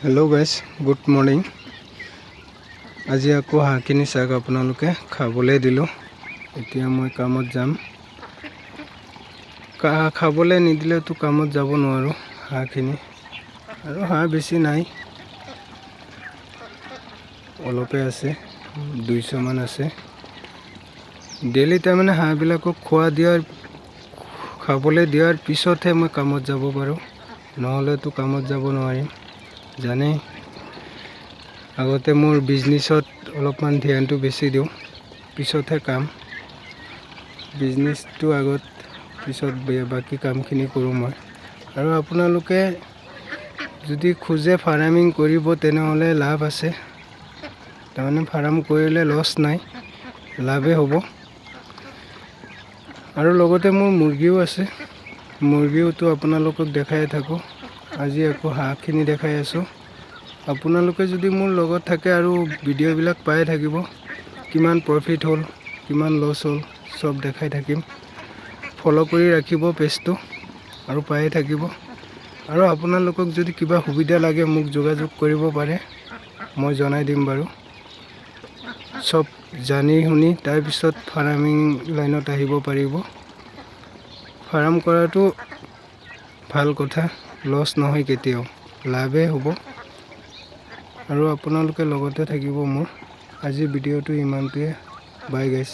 Hello guys good morning. আজি আকৌ হাঁহখিনি চাক আপোনালোকে খাবলৈ দিলোঁ। এতিয়া মই কামত যাম। খাবলৈ নিদিলেতো কামত যাব নোৱাৰো হাঁহখিনি। আৰু হাঁহ বেছি নাই, অলপে আছে, 200 মান আছে। ডেইলি তাৰমানে হাঁহবিলাকক খাবলৈ দিয়াৰ পিছতহে মই কামত যাব পাৰোঁ, নহ'লেতো কামত যাব নোৱাৰিম। জানেই আগতে মোৰ বিজনেছত অলপমান ধ্যানটো বেছি দিওঁ, পিছতহে কাম। বিজনেছটো আগত, পিছত বাকী কামখিনি কৰোঁ মই। আৰু আপোনালোকে যদি খোজে ফাৰ্মিং কৰিব তেনেহ'লে লাভ আছে। তাৰমানে ফাৰ্ম কৰিলে লছ নাই, লাভেই হ'ব। আৰু লগতে মোৰ মুৰ্গীও আছে, মুৰ্গীওতো আপোনালোকক দেখাই থাকোঁ। আজি আকৌ হাঁহখিনি দেখাই আছোঁ। আপোনালোকে যদি মোৰ লগত থাকে আৰু ভিডিঅ'বিলাক পাই থাকিব, কিমান প্ৰফিট হ'ল কিমান লছ হ'ল চব দেখাই থাকিম। ফ'ল' কৰি ৰাখিব পেজটো আৰু পাই থাকিব। আৰু আপোনালোকক যদি কিবা সুবিধা লাগে মোক যোগাযোগ কৰিব পাৰে, মই জনাই দিম বাৰু। চব জানি শুনি তাৰপিছত ফাৰ্মিং লাইনত আহিব পাৰিব। ফাৰ্ম কৰাটো ভাল কথা, লছ নহয় কেতিয়াও, লাভেই হ'ব। আৰু আপোনালোকে লগতে থাকিব মোৰ। আজি ভিডিঅ'টো ইমানটোৱে, বাই গাইছ।